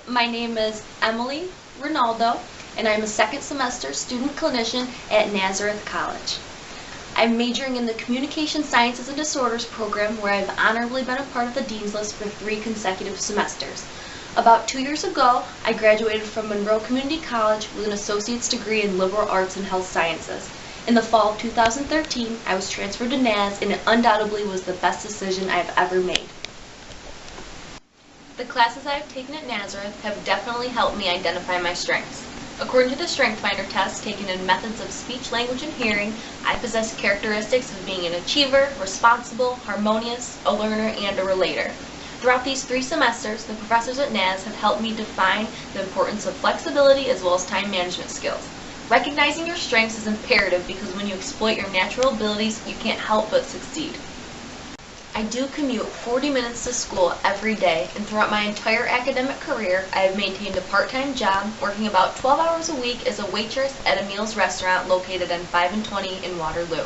My name is Emily Rinaldo, and I'm a second semester student clinician at Nazareth College. I'm majoring in the Communication Sciences and Disorders program, where I've honorably been a part of the Dean's List for 3 consecutive semesters. About 2 years ago, I graduated from Monroe Community College with an associate's degree in liberal arts and health sciences. In the fall of 2013, I was transferred to NAS, and it undoubtedly was the best decision I've ever made. The classes I have taken at Nazareth have definitely helped me identify my strengths. According to the Strength Finder test taken in Methods of Speech, Language, and Hearing, I possess characteristics of being an achiever, responsible, harmonious, a learner, and a relator. Throughout these 3 semesters, the professors at NAS have helped me define the importance of flexibility as well as time management skills. Recognizing your strengths is imperative because when you exploit your natural abilities, you can't help but succeed. I do commute 40 minutes to school every day, and throughout my entire academic career, I have maintained a part-time job, working about 12 hours a week as a waitress at a meals restaurant located on 5 and 20 in Waterloo.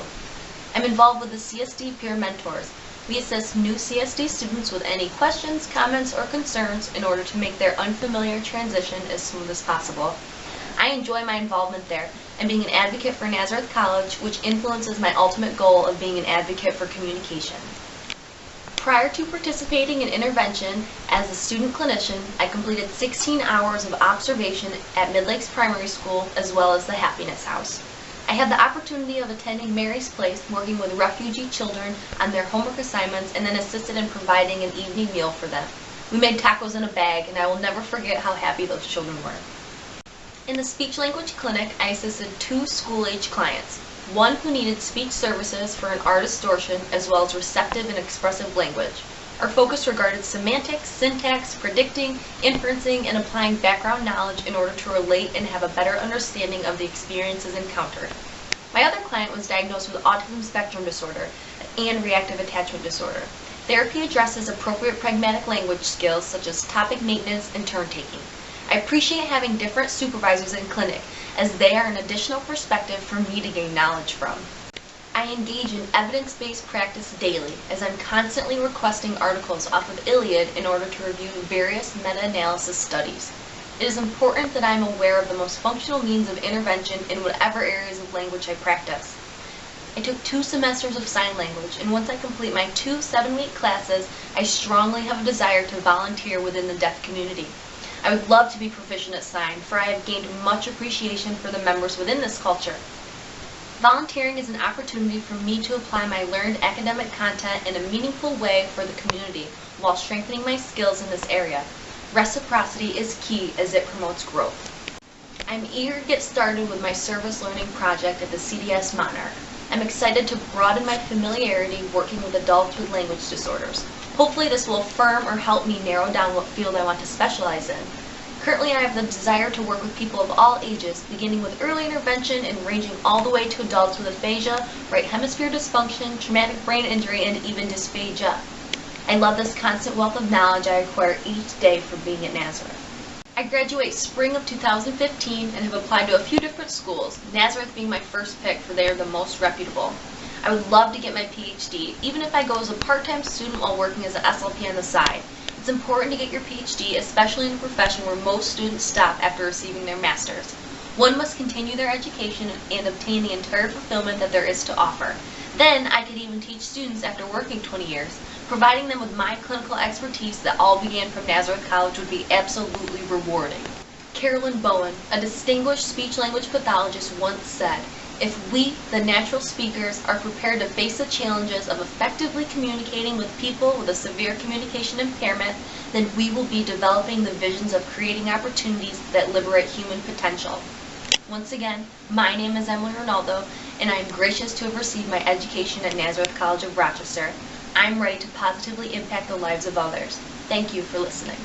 I'm involved with the CSD Peer Mentors. We assist new CSD students with any questions, comments, or concerns in order to make their unfamiliar transition as smooth as possible. I enjoy my involvement there and being an advocate for Nazareth College, which influences my ultimate goal of being an advocate for communication. Prior to participating in intervention as a student clinician, I completed 16 hours of observation at Mid-Lakes Primary School as well as the Happiness House. I had the opportunity of attending Mary's Place, working with refugee children on their homework assignments, and then assisted in providing an evening meal for them. We made tacos in a bag, and I will never forget how happy those children were. In the speech-language clinic, I assisted 2 school-age clients. One who needed speech services for an art distortion as well as receptive and expressive language. Our focus regarded semantics, syntax, predicting, inferencing, and applying background knowledge in order to relate and have a better understanding of the experiences encountered. My other client was diagnosed with autism spectrum disorder and reactive attachment disorder. Therapy addresses appropriate pragmatic language skills such as topic maintenance and turn taking. I appreciate having different supervisors in clinic, as they are an additional perspective for me to gain knowledge from. I engage in evidence-based practice daily, as I'm constantly requesting articles off of Iliad in order to review various meta-analysis studies. It is important that I am aware of the most functional means of intervention in whatever areas of language I practice. I took 2 semesters of sign language, and once I complete my 2 7-week classes, I strongly have a desire to volunteer within the deaf community. I would love to be proficient at sign, for I have gained much appreciation for the members within this culture. Volunteering is an opportunity for me to apply my learned academic content in a meaningful way for the community, while strengthening my skills in this area. Reciprocity is key as it promotes growth. I'm eager to get started with my service learning project at the CDS Monarch. I'm excited to broaden my familiarity working with adults with language disorders. Hopefully this will affirm or help me narrow down what field I want to specialize in. Currently I have the desire to work with people of all ages, beginning with early intervention and ranging all the way to adults with aphasia, right hemisphere dysfunction, traumatic brain injury, and even dysphagia. I love this constant wealth of knowledge I acquire each day from being at Nazareth. I graduate spring of 2015 and have applied to a few different schools, Nazareth being my first pick, for they are the most reputable. I would love to get my PhD, even if I go as a part-time student while working as an SLP on the side. It's important to get your PhD, especially in a profession where most students stop after receiving their master's. One must continue their education and obtain the entire fulfillment that there is to offer. Then I could even teach students after working 20 years. Providing them with my clinical expertise that all began from Nazareth College would be absolutely rewarding. Carolyn Bowen, a distinguished speech-language pathologist, once said, "If we, the natural speakers, are prepared to face the challenges of effectively communicating with people with a severe communication impairment, then we will be developing the visions of creating opportunities that liberate human potential." Once again, my name is Emily Rinaldo, and I am gracious to have received my education at Nazareth College of Rochester. I'm ready to positively impact the lives of others. Thank you for listening.